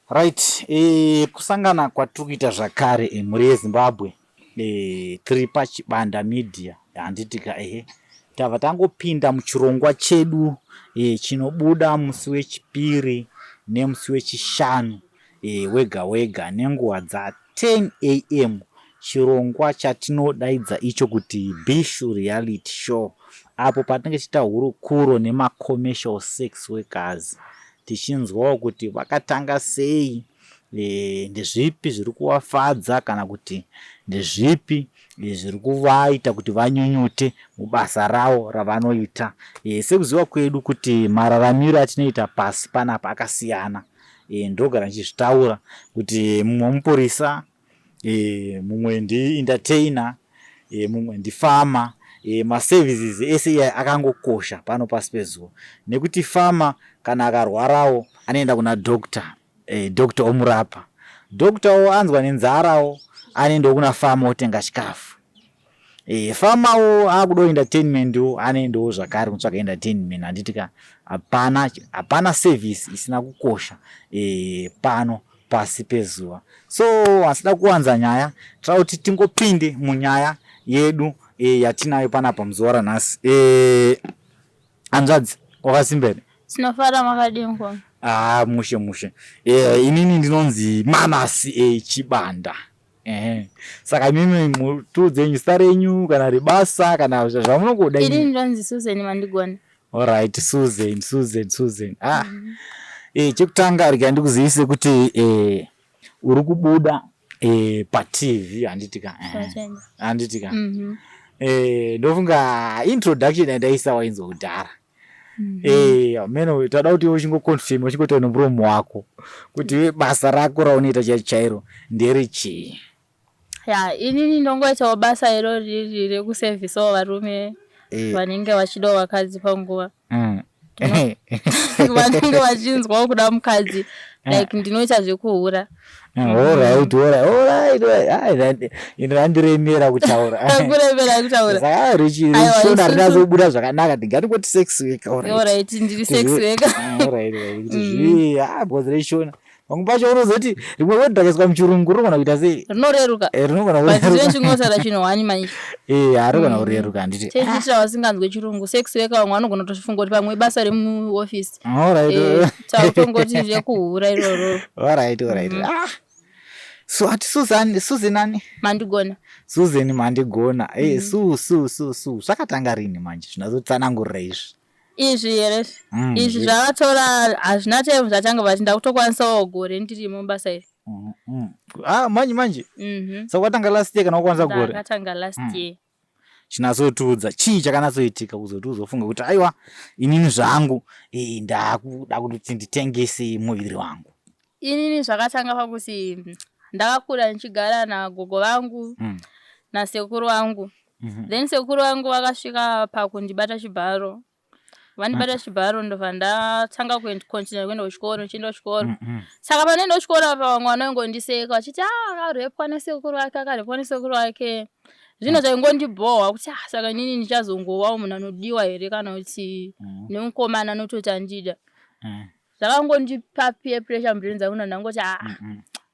Right, kusangana kwatikuita zvakare mhuri yeZimbabwe tiri pachibanda media handitika tava tangopinda muchirongwa chedu chinobuda musi wechipiri nemusi wechishanu wega wega nenguva dza10 am, chirongwa chatinodaidza icho kuti Bishu reality show, apo patinenge tichiita hurukuro nemacommercial sex workers tichinzwawo kuti vakatanga sei, ndezvipi zviri kuvafadza kana kuti ndezvipi zviri kuvaita kuti vanyunyute mubasa ravo ravanoita. Sekuziva kwedu kuti mararamiro atinoita pasi panapa akasiyana, ndogara ndichizvitaura kuti mumwe mupurisa, mumwe ndientertainer, mumwe ndifama. Maservices ese akangokosha pano pasi pezuva, nekuti fama kana akarwarawo anoenda kuna doctor omurapa, doctor anzwa nenzarawo anoendawo kuna fama otenga chikafu, famawo akudawo entertainment anoendawo zvakare kutsvaka entertainment. Handitika hapana service isina kukosha pano pasi pezuva. So hasida kuwanza nyaya, tinoda kuti tingopinde munyaya yedu yatinayo panapa muzuva ranhasi. Hanzvadzi wakasimbere? Tinofara makadingo. Mushe. Inini ndinonzi Manasi Chibanda. Saka mimi mutudzenyu zita renyu kana rebasa kana zvamunogoda. Ini ndinonzi Susan Mandigona. Alright, Susan. Chekutanga rega ndikuzivise kuti uri kubuda paTV handitika. Handitika. Ndofunga introduction yandaisa wainzo kudhara. Meno tada kuti uchingoconfirm uchingotaura nomuromo wako kuti basa rako raunoita chairo nderechii. Inini ndongoitawo basa iro riri rekuservice varume vanenge vachida vakadzi panguva. Vanenge vachinzwawo kuda mukadzi, like ndinoita zvekuhura. Alright. Indiremera kutaura. Saka richishona rinazobuda zvakanaka ndingatikoti sex worker. Alright, ndiri sex worker. Alright. Because rishona. Vamwe pacho unozoti rimwe word rakaiswa muchirungu rinogona kuita sei? Rinoreruka. Rinogona kureruka. But zvinotaura chinhu wani manje. Harigona kureruka handiti. Chechita vasinganzwe chirungu, sex worker vamwe vanogona kutofunga kuti pamwe basa remuoffice. Alright. Tautongoti zvekuhura iroro. Alright. So ati Susan nani? Mandigona. Susan Mandigona. Su. Zvakatanga rini manje? Zvinazotsanangurira izvi. Izvi here. Izvi zvakatora hazvina time zvatanga vati ndakutokwanisawo gore ndiri mubasa iri. Manje. Saka watanga last year kana wakwanisa gore? Ndakatanga last year. Chinazotudza chii chakanatsoitika kuzoti uzofunga kuti aiwa inini zvangu ndakuda kuti nditengese muviri wangu? Inini zvakatanga pakuti ndakakura ndichigara nagogo vangu nasekuru vangu. Then sekuru vangu vakasvika pakundibata chibharo. Vandibata chibharo ndobva ndatanga kucontinue kuenda kuchikoro, ndichienda kuchikoro. Saka panoenda kuchikoro apa vamwe vanongondiseka vachiti akarepwa nesekuru wake, akarepwa nesekuru wake. Zvino zvaingondibhohwa kuti saka inini ndichazongovawo munhu anodiwa here kana kuti nemukomana anototi andida. Zvakangondipa peer pressure mbirini dzangu ndangoti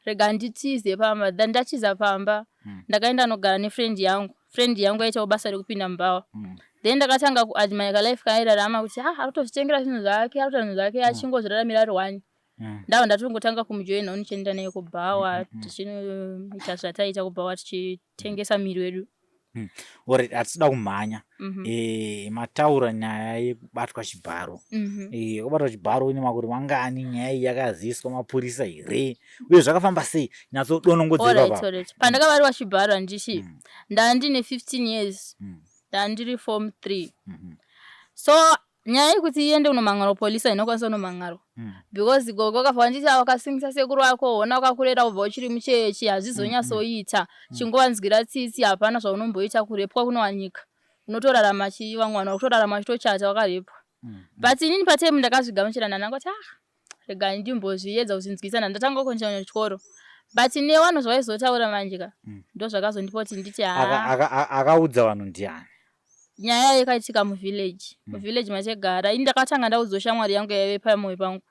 rega nditize pamba. Ndatiza pamba ndakaenda nogara nefriend yangu. Friend yangu aitawo basa rekupinda mubhawa. Then ndakatanga kuadmire life kairarama kuti arikutozvitengera zvinhu zvake, zvinhu zvake achingozviraramira ari wani. Ndava ndatongotanga kumujoina nichienda naye kubhawa, tichinoita zvataita kubhawa tichitengesa miri wedu. Alright, hatida kumhanya. Mataura nyaya yekubatwa chibharo. Kubatwa chibharo ine makore mangani, nyaya iyi yakaziviswa mapurisa here? Uye zvakafamba sei? Nyatsodonongodzera baba. Alright. Pandakabatwa chibharo handichi ndandine 15 years. Ndandiri form 3. So nyaya yekuti iende unomangaro polisa inokwanisa unomangaro. Because gogo kafa nditi wakasingisa sekuru wako ona wakakurera ubva uchiri muchechi hazvizonyatsoita. Chingovanzgira tsitsi hapana zvaunomboita kurepwa kunowanika. Unotorarama chiva mwana unotorarama chitochata wakarepwa. But inini patime ndakazvigamuchira ndangoti rega ndimbozviedza kuzinzwisana ndatanga kukonchanya chikoro. But nevanhu zvaizotaura manjika ndo zvakazondipoti nditi akaudza vanhu ndiani? Nyaya yakaitika muvillage. Muvillage machegara. Ini ndakatanga ndaudzwa shamwari yangu yaive pamoyo pangu.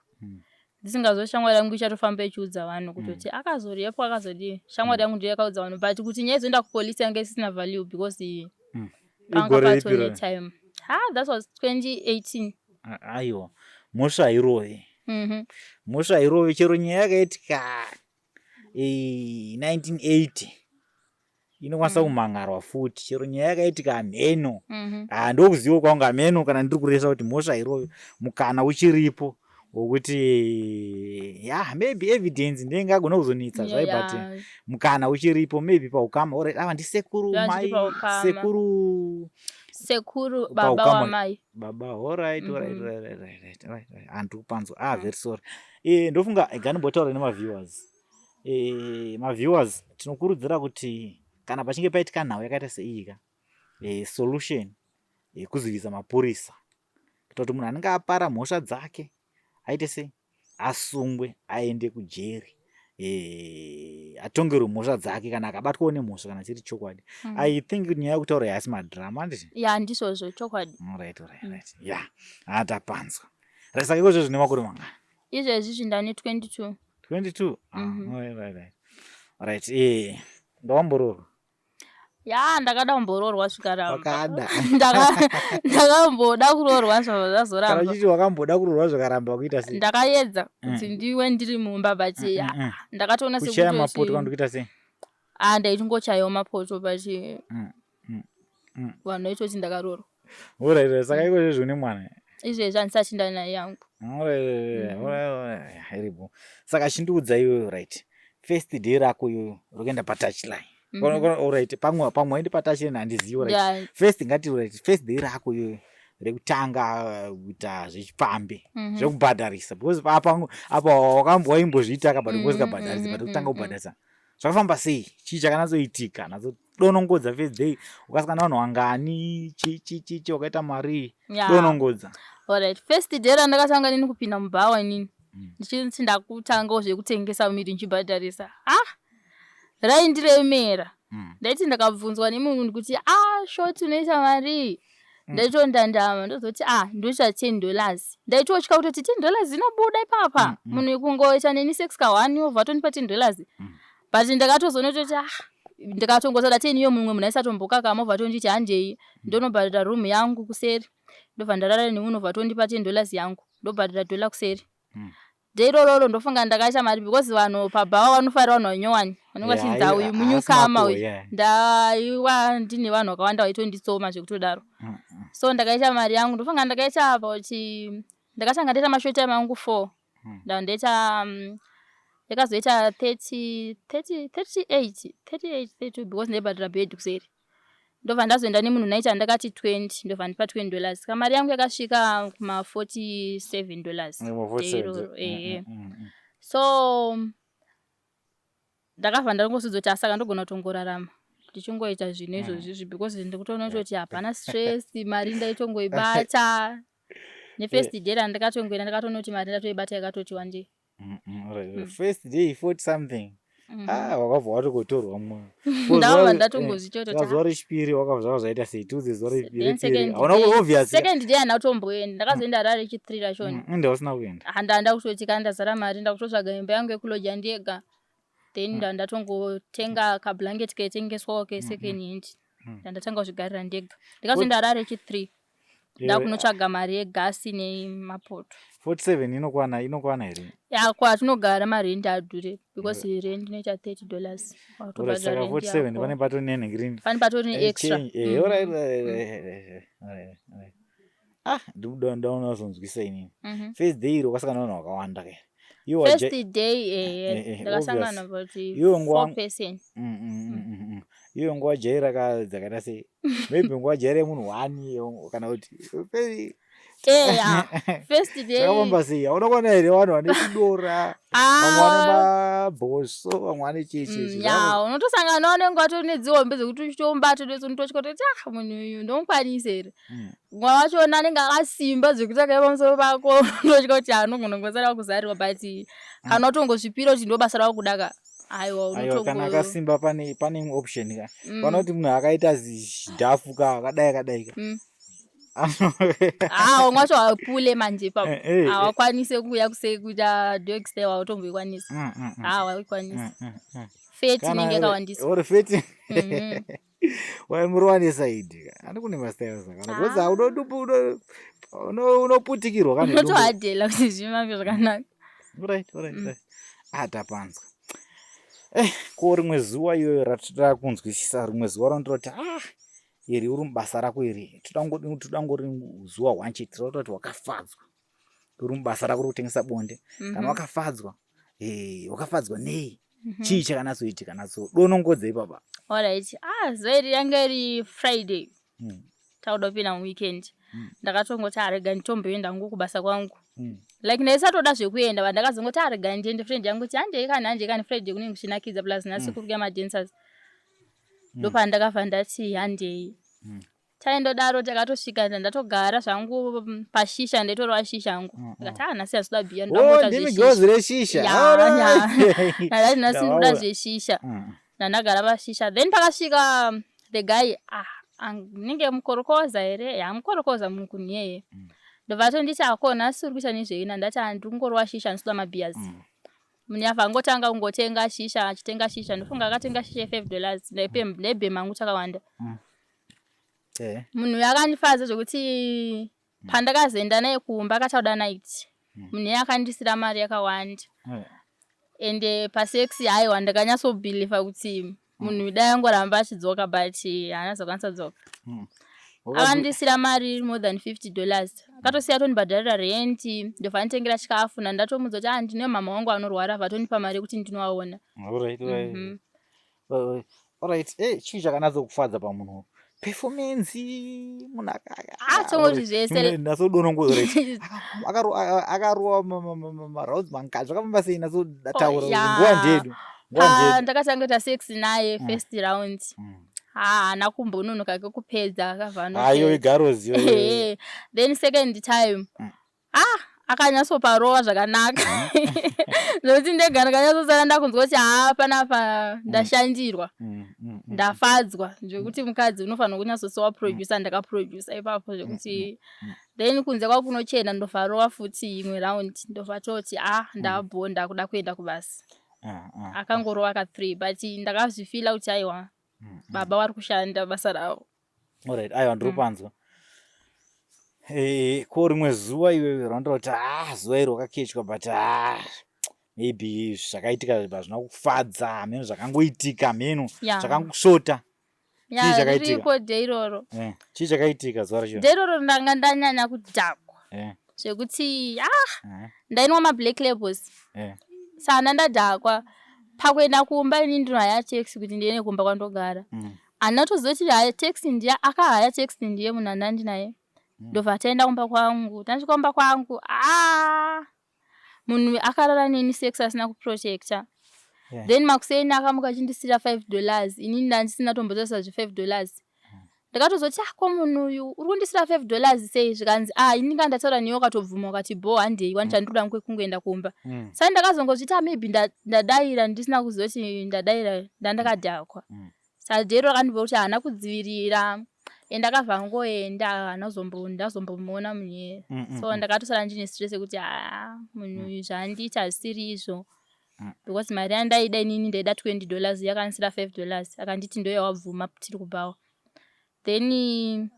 ndisingazo shamwari yangu ichatofamba ichiudza vanhu kutoti akazoriepwa akazodii. Shamwari yangu ndiyo yakaudza vanhu but kuti nyaya yezoenda kupolisi yange isina value because panga patone time. That was 2018. Aiwa, mhosva irove. Mhosva irove chero nyaya yakaitika 1980. Inokwanisa kumangarwa futi. Chero nyaya yakaitika mheno. Ndokuziva kwanga mheno kana ndiri kuresa kuti mhosva irove mukana uchiripo wokuti maybe evidence ndengagona kuzonitsa zvai but mukana uchiripo maybe paukama alright ava ndisekuru mai sekuru baba wa mai baba alright antu panzo very sorry ndofunga ganimbotaura nema viewers ma viewers tinokurudzira kuti kana pachinge paitika nhau yakaita seiyika solution kuzivisa mapurisa kuti munhu anenge apara mhosva dzake aite sei asungwe aende kujeri atongerwe mhosva dzake kana akabatwawo nemhosva kana chiri chokwadi. I think nyaya yekutaura yasi madrama nditi ndizvozvo chokwadi. Right atapanzwa saka ikozvo zvine makore mangani izvezvi ndane 22. Right ndawambororwa ndakada kumbororwa zvikaramba. Ndakamboda kurorwa zvazoramba. Kana uchiti wakamboda kurorwa zvakaramba kuita sei? Ndakaedza kuti ndiwe ndiri mumba but ndakatoona sekuti kuchaya mapoto kana kuita sei? Ndaitongochayawo mapoto but vanhu vaitoti ndakarorwa. Alright, saka iko zvine mwana. Izvezvi handisati ndanaye yangu. Iripo. Saka chindiudza iwe right. First day rako yo rokuenda patouchline. Alright, pamwe ndi patouchline handizivi right. First ngati right, first day rako yo rekutanga kuita zvechipambe zvekubhadharisa because apa wakambozviita kabva ngozikabhadharisa but kutanga kubhadharisa zvakafamba sei chii chakanatsoitika donongodza first day ukasangana vanhu wangani chichi wakaita mari donongodza. Alright, first day randakatanga nini kupinda mubhawa nini ndichiti ndakutangawo zvekutengesa miri ndichibhadharisa raindiremera ndaiti ndakabvunzwa nemunhu kuti shoti unoita mari ndaitondandama ndozoti ndoita $10 ndaitotya kutoti $10 zinobuda ipapa munhu kungoita neni 6 ka1 over tonipa $10 but ndakatozoona kuti ndakatongozoda 10 iyo mumwe munhu aisatomboka kama over tonditi handei ndonobhadhara room yangu kuseri ndobva ndarara nemunhu over tondipa $10 yangu ndobhadhara $1 kuseri. Ndeirororo ndofunga ndakaita mari because vanhu pabhawa vanofarira vanhu vanyowani vanenge vachinzi uyu munyukama uyu ndaiwa ndine vanhu vakawanda vaitonditsoma zvekutodaro. So ndakaita mari yangu ndofunga ndakaita kuti ndakatanga ndaita mashoti angu 4 ndandaita yakazoita 38 because ndaibhadhara bed kuseri ndobva ndazoenda nemunhu naita ndakati 20 ndobva ndipa $20 kamari yangu yakasvika kuma $47. So ndakabva ndangosudzoti saka ndogona kutongorarama ndichingoita zvinhu izvozvi because ndikutoona kuti hapana stress mari ndaitongoibata nefirst day randakatongoenda ndakatoona kuti mari ndatoibata yakatoti wandei. First day 40 something wakabva watokotorwa mumwe ndava ndatongozvichotota zuva rechipiri wakabva zvaita sei tudze zuva rechipiri hauna obvious second day handatomboenda ndakazoenda rari rechi3 rachoni ndawasina kuenda handanda kutoti kana ndazara mari ndakutotsvaga imba yangu yekuloja ndega then ndandatongotenga kablanketi kaitengeswawo kesecond hand ndandatanga kuzvigarira ndega ndikazoenda rari rechi3 ndakunotsvaga mari yegasi nemapoto. 47 inokwana here kwatinogara marendi adhure because rent inoita $30 saka 47 pane patori nenhengirindi pane patori neextra. ndaona wazonzwisa inini first day iro wakasangana vanhu wakawanda kai first day ndakasangana but 4 person iyo nguva jai dzakaita sei maybe nguva jai remunhu 1 kana kuti first day zvakafamba sei hauna kuona here vanhu vane chidora vamwe vane mabhoso vamwe vane chechechi unotosanganawo nenguva tori nedzihombe dzekuti uchitombata ndotochikototi munhu uyu ndomukwanisa here mwa wachona anenge akasimba zvekuti akaipa pamusoro pako ndochika kuti anogona kungosara kuzarirwa but kana utongozvipira kuti ndobasa ravo kudaka aiwa kana akasimba pane option ka panoti munhu akaita zvidhafu ka akadai Mwacho wapule manje papo. Wakwanise kuya kusekuta Dexter wautomboikwanisa. Waikwanisa. Feti ninge kawandisa. Ori feti. Waimurwanisa idi. Kune mastyle saka. Ngoza unoputikirwa kana. Unotohadhela kuti zvimambe zvakanaka. Right. Tapanzwa. Ko rimwe zuva iyo ratira kunzwisisa rimwe zuva randoti iri uri mubasa rako iri tudangori zuva wanche tirototi wakafadzwa uri mubasa rako rokutengesa bonde kana wakafadzwa wakafadzwa nei chii chakanatsoitika natso donongodzei baba. Alright, zuva iri yanga iri Friday tauda kupinda muweekend ndakatongoti arega nditomboenda hangu kubasa kwangu like ndaisatoda zvekuenda vandakazongoti arega ndiende friend yangu kuti hanje kana Friday kunenge kuchinakidza plus nhasi kurya madancers ndopa ndakabva ndati handei taindodaro takatosvika ndatogara zvangu pashisha ndaitorwa shisha yangu ndakati nhasi azoda bhiya ndamota zveshisha ndati nhasi ndoda zveshisha ndandagara pashisha then pakasvika the guy ninge mukorokoza here mukorokoza munhu yeye ndobva nditi nhasi uri kuita nezveina ndati ndingorwa shisha ndinoda mabhiyazi munhu yabva angotanga kungotenga shisha achitenga shisha ndofunga akatenga shisha $5 nebhema angu chakawanda munhu yakandifadza zvokuti pandakazoenda naye kumba akatauda night munhu yakandisira mari yakawanda ende pasex haiwa ndakanyatsobhiliva kuti munhu dai angoramba achidzoka but haanazokwanisa dzoka akandisira mari more than $50 akatosiya tondibhadharira rent ndobva nditengera chikafu nandatomudza kuti ndine mama wangu anorwara vatonipa mari yekuti ndinoaona. Alright. Chii chakanatsokufadza pamunhu performance munhu tongoti zvese akarowa marauds manga zvakafamba sei natsotaura nguva ndedu ndakatanga kuita sex naye first round haana kumbononoka kekupedza akavhaayo igarozi then second time akanyatsoparowa zvakanaka zvokuti ndega ndakanyatsosara ndakunzwa kuti panapa ndashandirwa ndafadzwa zvekuti mukadzi unofanira kunyatsosowa producer ndakaproducer ipapo zvekuti then kunze kwakunochena ndovharowa futi imwe round ndobva toti ndabhonda kuda kuenda kubasa akangorowa ka3 but ndakazvifila kuti aiwa baba vari kushanda basa ravo. Alright, aiwa ndiripanzwa. Ko rimwe zuva iwe randoti zuva iri wakakechwa but maybe zvakaitika zvazvina kufadza meno zvakangoitika meno zvakangosvota chii chakaitika riko deiroro chii chakaitika zuva racho deiroro ndanga ndanyanya kudhakwa zvekuti ndainwa mablack labels sana ndadhakwa pakuenda kumba ini ndinohaya taxi kuti ndiende kumba kwandogara anatozoti haya taxi ndiya akahaya taxi ndiye munhu andandinaye ndobva taenda kumba kwangu tasvika kumba kwangu munhu akarara neni sex asina kuprotecta then makuseni akamuka achindisira $5 inini ndandisina tombotosa $5 ndakatozoti ko munhu uyu uri kundisira $5 sei zvikanzi inini ngandataura newe ukatobvuma ukati bo handei wandichandinoda kungoenda kumba saka ndakazongozviti maybe ndadaira ndisina kuzoti ndadaira ndandakadhakwa saka dero akandibva kuti haana kudzivirira ende akabva ngoenda ndazombomuona munhu so ndakatosara ndine stress yekuti munhu uyu zvaandiita zvisiri izvo because mari yandaida inini ndaida $20 yakanisira $5 akanditi ndoyawabvuma tiri kubawa then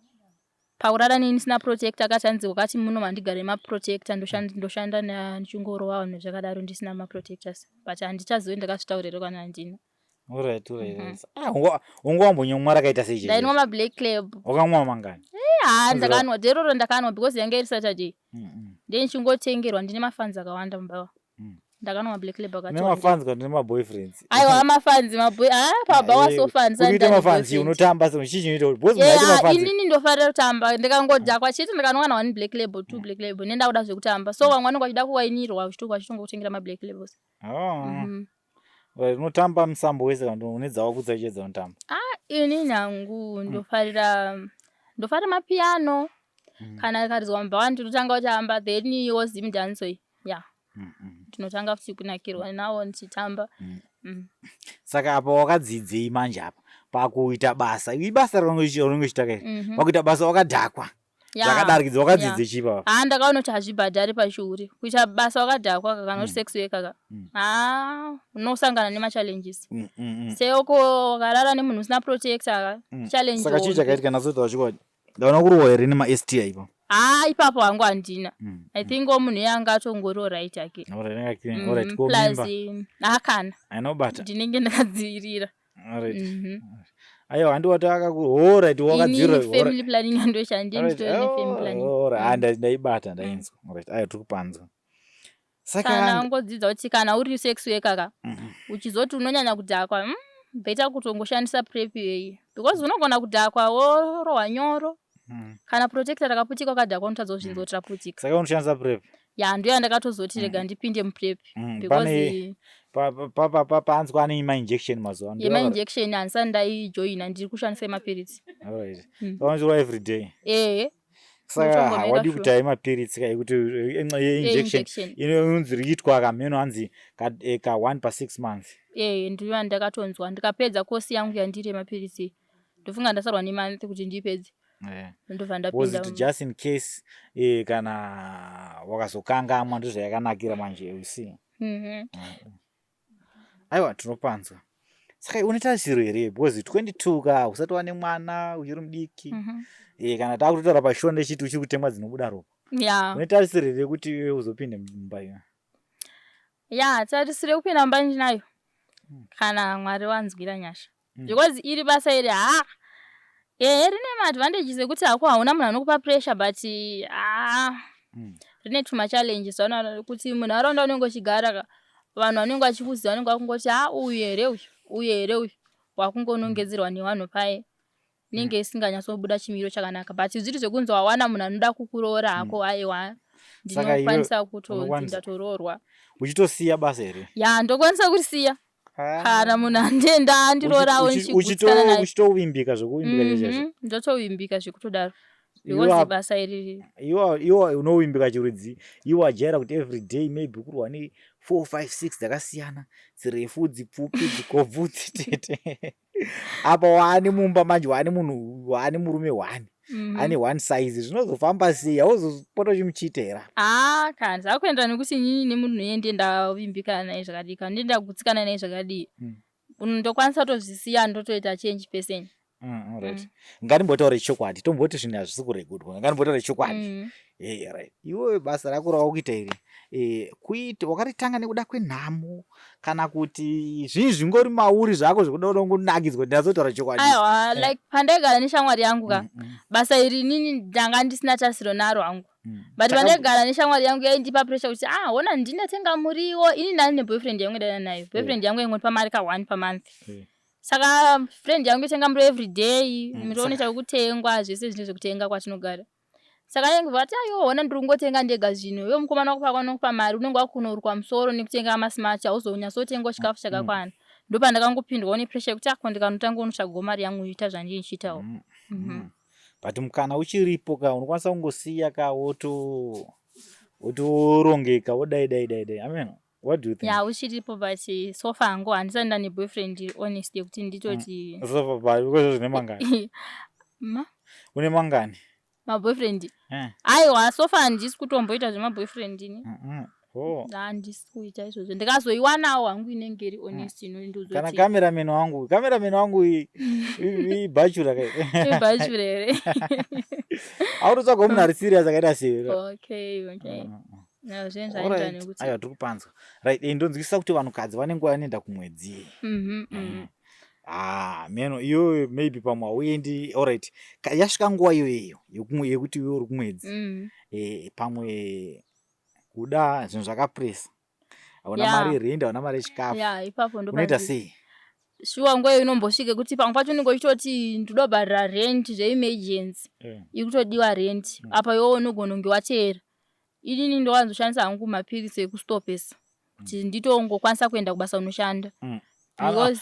pakurara neni sina protector akatanzi wakati muno mandigare maprotector ndoshanda ndichingorowa vanhu zvakadaro ndisina maprotectors but handichazoe ndakazvitaurira kana handina. Alright. Ungowambonyomwa rakaita sechi ndainwa mablack club wakamwa mangani ndakanwa deroro ndakanwa because yanga iri Saturday then chingotengerwa ndine mafanzi akawanda mubaba ndakanwa mablack club akati nemafanzi kana nemaboyfriends aiwa amafanzi maboy baba wasofanza kuti mafanzi unotamba so chichinoita boss mnati mafanzi inini ndofarira kutamba ndikangodhakwa chete ndakanwana one black label 2 black label nenda kuda zvekutamba so vamwe vanenge vachida kuwainirwa chitoko chitongotengera mablack labels unotamba musambo wese kana unedzawo kudzachedza unotamba inini hangu ndofarira mapiano kana karizwa mbava ndinotanga kutamba then wozim dance tinotanga futi kunakirwa nawo ndichitamba saka apa wakadzidzei manje apa pakuita basa ibasa rinenge chitaka pakuita basa wakadhakwa zvakadarikidza wakadzidze chipa ndakaona kuti hazvibhadhari pachiuri kuita basa wakadhakwa kana kuti sex worker unosangana nemachallenges seuko ukarara nemunhu usina protector challenge saka chii chakaitika naso tawachikwa ndaona kurohwa here nema-STI ipo ipapo hangu handina I think munhu yanga atongoriwo right ake plus akana ainobata ndinenge ndakadzivirira aiwa handiwati akakualright wakadzira family planning andoshandie nditori family planning ndaibata ndainzwa alright aiwa tiri kupanzwa saka kana ngodzidza kuti kana uri sex worker uchizoti unonyanya kudhakwa beta kutongoshandisa prep yei because unogona kudhakwa worohwa nyoro kana protector rakaputika ukadhakwa unotadza kuzvinzoti raputika saka unoshandisa prep ndoya ndakatozoti rega ndipinde muprep because paanzwa ane ma-injection mazuva ano ma-injection handisati ndaijoina ndiri kushandisa mapiritsi alright paunzwa every day saka hawadi kuti hai mapiritsi kai kuti injection inonzi riitwa kameno hanzi ka 1 per 6 months ndiyo ndakatonzwa ndikapedza kosi yangu yandiri mapiritsi ndofunga ndasarwa nemonth kuti ndipedze ndobva ndapinda just in case kana wakazokangamwa ndozvayakanakira manje you see aiwa tinopanzwa saka unotarisiro here because 22 ka usati wane mwana uchiri mudiki kana takutotaura pashonde chiti uchiri kutemwa dzinobuda ropa unotarisiro here kuti iwe uzopinde mumba iyo tarisire kupinda mumba ndinayo kana Mwari wanzwira nyasha because iri basa iri rine maadvantages ekuti hako hauna munhu anokupa pressure but rine tuma challenges kuti munharaunda unenge uchigara vanhu vanenge vachikuziva vanenge vakungoti uyu here uyu wakungonongedzerwa nevanhu paye inenge isinganyatsobuda chimiro chakanaka but zviri zvekunzi wawana munhu anoda kukuroora hako aiwa ndinokwanisa kutonzi ndatoroorwa uchitosiya basa here ndokwanisa kurisiya kana munhu andenda andirorawo ndichigutsikana naye uchitovimbika zvokuvimbika chaizvo ndotovimbika zvekutodaro because basa iri iwo unovimbika chirudzi iwo ajaira kuti every day maybe kurwa ne 4 5 6 dzakasiyana dzirefu dzipfupi dzikobvu dzitete apa waane mumba manje waane munhu waane murume wani ane one size zvinozofamba sei hauzopota chimuchitera kana zvakuenda nekuti nyinyi nemunhu yende ndavimbika naye zvakadii ndenda kugutsikana naye zvakadii ndokwanisa tozvisiya ndotoita change person alright nganimbotaure chokwadi tomboti zvinhu hazvisi kuregudwa nganimbotaure chokwadi right iwe basa rako rawakuita iri kuita wakaritanga nekuda kwenhamo kana kuti zvinhu zvingori mauri zvako zvekuda unongonakidzwa ndinazotaura chokwadi aiwa like pandaigara neshamwari yangu basa iri nini ndanga ndisina tasiro naro hangu but pandaigara neshamwari yangu yaindipa pressure kuti hona ndindatenga muriwo ini ndani neboyfriend yangu ndana nayo boyfriend yangu ingonipa mari ka 1 per month saka friend yangu itenga muriwo every day muriwo chakutengwa zvese zvinhu zvekutenga kwatinogara saka yangu vati hona ndiri kungotenga ndega zvino iwe mukomana wako pakanokupa mari unenge wakunorukwa musoro nekutenga masmart hauzonyatsotenga chikafu chakakwana ndopandakangopindwawo nepressure yekuti ndikanotanga unotsvagawo mari yangu ita zvandindichitawo but mukana uchiripo ka unokwanisa kungosiya ka wotorongeka wodai amen what do you think uchiripo but so far hangu handisati ndane boyfriend honest yekuti nditoti so far because zvine mangani une mangani maboyfriend aiwa so far handisi kutomboita zvemaboyfriend ini handisi kuita izvozvo ndikazoiwanawo hangu inenge iri honest inondozoti kana cameraman wangu ibhachura ibhachura here autotsvaga munhu ari serious akaita sei okay aiwa tiri kupanzwa right ndonzwisisa kuti vanhukadzi vane nguva yanoenda kumwedzi meno iyo maybe pamwe hauendi alright yasvika nguva iyoyo yekuti iwe uri kumwedzi pamwe kuda zvinhu zvakapresa hauna mari yerenda hauna mari yechikafu ipapo unoita sei shuwa nguva iyo inombosvike kuti pamwe pacho unenge uchitoti ndoda kubharira rent zveemergency ikutodiwa rent apa iwewo unogona kunge wateera inini ndowanzoshandisa hangu mapiritsi ekustopesa kuti nditongokwanisa kuenda kubasa unoshanda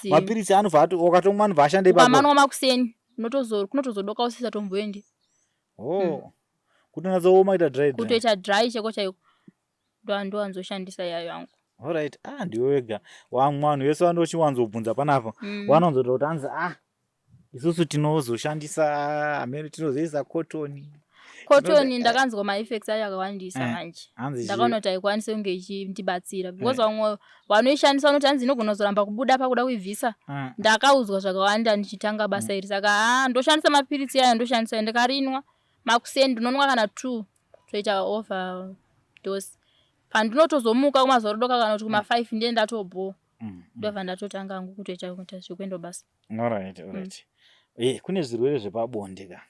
mapiritsi anobva ukatomwa anobva ashanda ipamanwa makuseni kunotozodoka usisa tomboendi kuti unatsooma ita dry kutoita dry cheko chaiko ndowanzoshandisa yayo yangu alright ndiwe wega wamwe vanhu vese vandochiwanzobvunza panapa wanonzota kuti hanzi isusu tinozoshandisa amene tinozoisa cotton cotton ndakanzwa ma effects ayo akawandisa manje. Ndakaona kuti aikwanise kunge ichitibatsira because vamwe vanoishandisa vanoti hanzi inogona kuzoramba kubuda pakuda kuivhisa. Ndakaudzwa zvakawanda ndichitanga basa iri saka ndoshandisa mapirisi aya ndoshandisa ndikarinwa makuseni ndinonwa kana 2 toita overdose. Pandinotozomuka kumazuva rodoka kana kuti kuma 5 ndiye ndatobho. Ndobva ndatotanga hangu kutoita zvokuenda basa. Alright. Kune zvirwere zvepabonde ka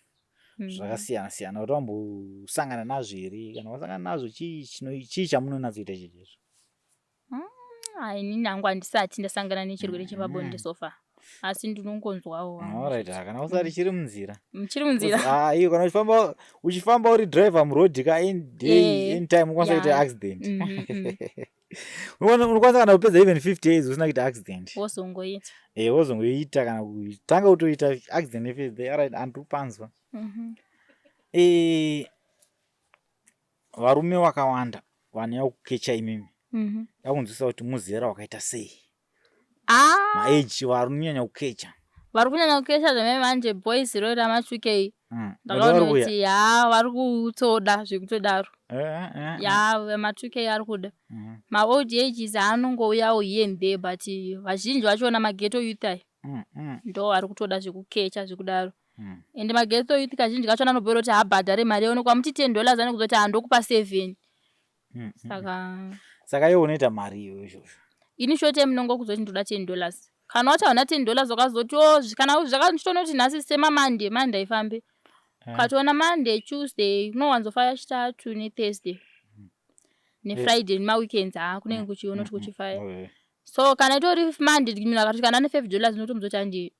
zvakasiyana kuti wambosangana nazvo here kana wasangana nazvo chii chamunonatsoita chizvo? Inini hangu handisati ndasangana nechirwere chepabonde so far. Asi ndinongonzwawo. Alright, kana usati chiri munzira. Chiri munzira. Iyo kana uchifamba uri driver muroad ka in time ukwanisa kuita accident. Unokwanisa kana kupedza even 50 days usina kuita accident. Wozongoita. Wozongoita kana kutanga kutoita accident if they are antupanzwa. Varume wakawanda vane kukecha imimi. Yakunzwisa kuti muzera wakaita sei? Age varunyanya kukecha. Varunyanya kukecha zveme manje boys roita ma2K. Ndakaona kuti vari kutsoda zvekutodaro. Ma2K ari kuda. Ma old ages anongouyawo here and there but vazhinji vachona mageto youth aya. Ndo vari kutoda zvekukecha zvekudaro. Ende mageto youth kazhinji kacho anobhera kuti habhadhare mari yauno kwamuti $10 anokuzoti handokupa 7. Saka iwe unoita mari iyo izvozvo. Ini short time nongo kuzoti ndoda $10. Kana wacha una $10 wakazoti kana zvakanditona kuti nhasi sema Monday ifambe. Ukatona Monday, Tuesday, unowanzofaya chitatu neThursday. NeFriday nema weekends kunenge kuchiona kuti kuchifaya. So kana itori Monday mina akati kana $5 unotomuzoti handi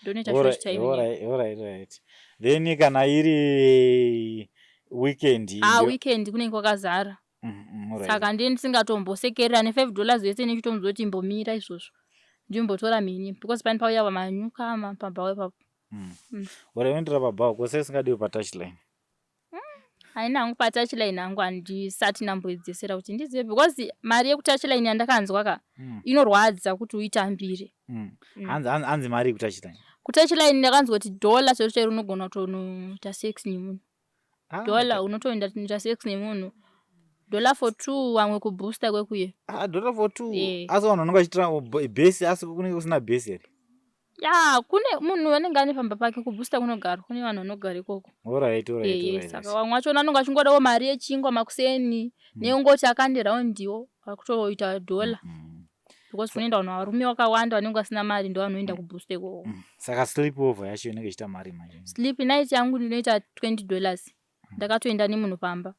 donate short time. Alright. Then kana iri weekend. Weekend kunenge kwakazara. Saka ndiye ndisingatombosekerera $5 yese nekutomuzoti mbomira izvozvo. Ndimbotora mini because pani pauya vamanyuka pabhawe papo. Unoendera pabhawe kwese usingadiwe patouchline. Haina hangu patouchline hangu handisati ndamboidzesera kuti ndizive because mari yekutouchline yandakanzwa ka inorwadza kuti uitambire. Hanzi mari yekutouchline. Kutouchline ndakanzwa kuti $1 chero unogona kutoita sex nemunhu. $1 unotoenda kuita sex nemunhu. $1 for 2 wamwe kubooster kwekuye. $1 for 2. Asi vanhu vanonga chitra base asi kunenge kusina base here. Kune munhu anenge ane pamba pake kubooster kunogara. Kune vanhu vanogara ikoko. Alright. Saka wamwe wacho anonga chingodawo mari yechingwa makuseni neungoti akande raundiwo akutoita $1. Because kunoenda vanhu varume wakawanda vanenge vasina mari ndo vanoenda kubooster ikoko. Saka sleep over yacho inenge ichita mari manje. Sleep night yangu ndinoita $20. Ndakatoenda nemunhu pamba.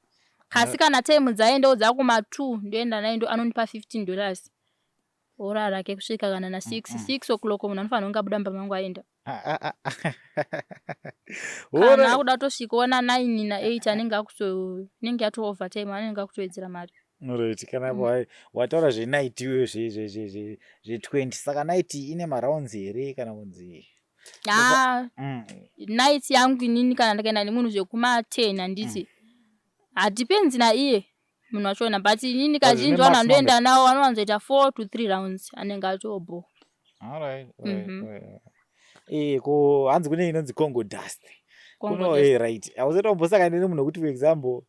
Kasi kana time dzaendawo dzakuma 2 ndoenda naye ndo anonipa $15. Orara ke kusvika kana na 6 o'clock munhu anofanira kunga buda mbamba mangu aenda. Kana akuda kutosvikaona 9 na 8 anenge ato overtime anenge akutoedzera mari. Alright, kana wataura zve-night iwe zve-20 saka night ine marounds here kana kunzi night yangu inini kana ndakaenda nemunhu zvekuma 10 handiti depends na iye munhu wachona but inini kazhinji vanhu vandoenda nawo vanowanzoita 4 to 3 rounds anenge atobho. Alright. Ko hanzi kune inonzi Congo dust. Kuno right. Auzotombosangana nemunhu kuti for example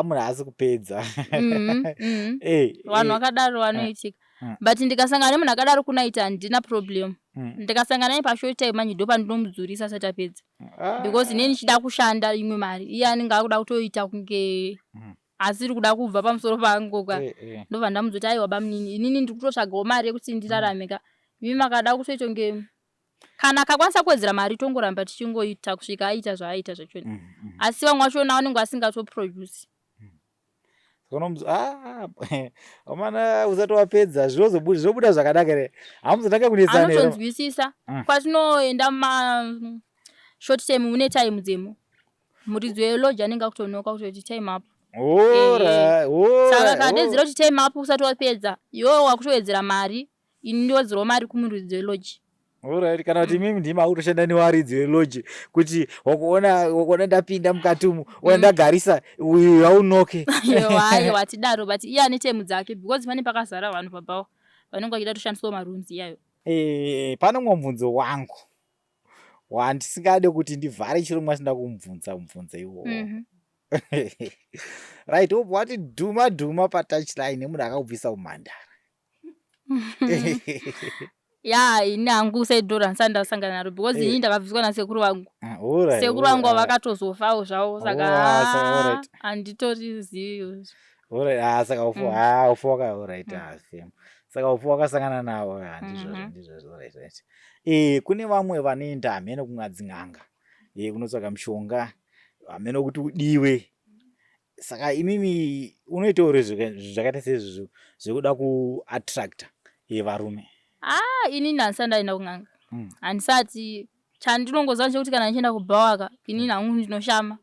munhu haasi kupedza. Vanhu vakadaro vanoitika. But ndikasangana nemunhu akadaro kunaita handina problem. Ndikasangana naye pashort time manje ndo pandinomudzurisa asati apedza. Because inini chida kushanda imwe mari. Iye anenge akuda kutoita kunge asiri kuda kubva pamusoro pangu ka. Ndobva ndamuzoti aiwa bamunini inini ndiri kutotsvagawo mari yekuti ndirarame ka. Imi makada kutoita kunge kana akakwanisa kuwedzera mari tongoramba tichingoita kusvika aita zvaaita zvachona. Asi vamwe vachona vanenge vasingato-produce. Amana usati wapedza zvobuda zvakanaka here. Hamuzotanga kunetsana here. Anotonzwisisa. Kwatinoenda short time mune time dzemo. Muridzi weloji anenge akutonoka kuti time up. Saka kadedzera kuti time up usati wapedza iwewe wakutowedzera mari ini ndiwedzerawo mari kumuridzi weloji. Alright, kana kuti mimi ndima akutoshanda newaridzi weloji kuti wakuona ndapinda mukati umu wandagarisa uyu haunoke. Aiwa tidaro but iye ane time dzake because pane pakazara vanhu pabawo vanenge vachida kushandiswa marooms iyayo. Pane mumwe mubvunzo wangu wandisingade kuti ndivhare chirongwa chinda kumubvunza iwowo. Right, wati dhuma patouchline munhu akakubvisa umhandara. Ya, ini hangu sedhora ndisati ndasangana naro because ini ndakabviswa nasekuru vangu. Sekuru vangu vakatozofawo zvavo saka handitorizivi. Saka ufa alright afem. Saka ufa wakasangana nawo handizvo right. Kune vamwe vanoenda hameno kungadzin'anga. Kunotsvaga mushonga hameno kuti udiwe. Saka imimi unoitawo zvakaita sezvo zvekuda kuattracta varume. Ini handisati ndaenda kun'anga. Handisati chandinongoziva chekuti kana ndichienda kubhawaka ini hangu ndinoshama.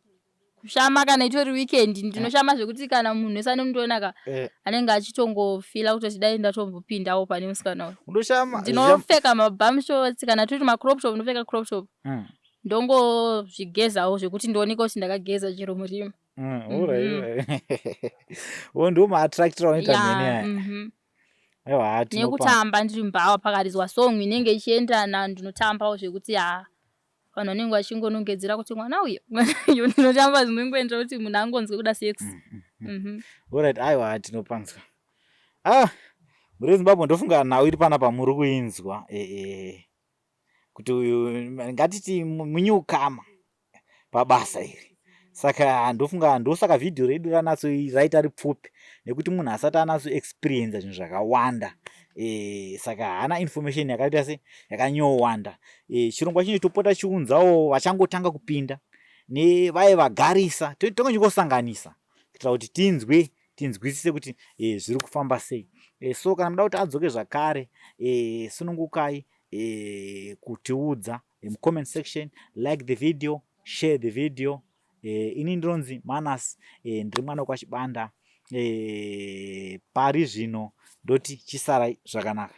Kushama kana itori weekend ndinoshama zvekuti kana munhu wese anomundiona anenge achitongofila kuti dai ndatombopindawo pane musikana uyu. Unoshama. Ndinopfeka mabum shorts kana toti macrop top ndopfeka crop top. Ndongozvigezawo zvekuti ndioneke kuti ndakageza chero murima. Ndo maattractira unoita mene. Nekutamba ndiri mbava pakarizwa song inenge ichiendana ndinotambawo zvekuti vanhu vanenge vachingonongedzera kuti mwana uyu ndinotamba zvinongoendera kuti munhu angonzwe kuda sex. Alright, aiwa tinopanzwa. Muri Zimbabwe ndofunga nawo iri panapa muri kuinzwa. Kuti ngatiti munyukama pabasa iri. Saka ndofunga ndosaka video redu ranatso raita ripfupi nekuti munhu asati anatso experience zvinhu zvakawanda. Saka hana information yakaita se yakanyowanda. Chirongwa chinotopota chiunzawo vachangotanga kupinda nevaye vagarisa tongosanganisa kuitira kuti tinzwisise kuti zviri kufamba sei. So kana muda kuti adzoke zvakare sunungukai kutiudza comment section, like the video, share the video. Ini ndinonzi Manas, ndiri mwana kwaChibanda. Pari zvino ndoti chisarai zvakanaka.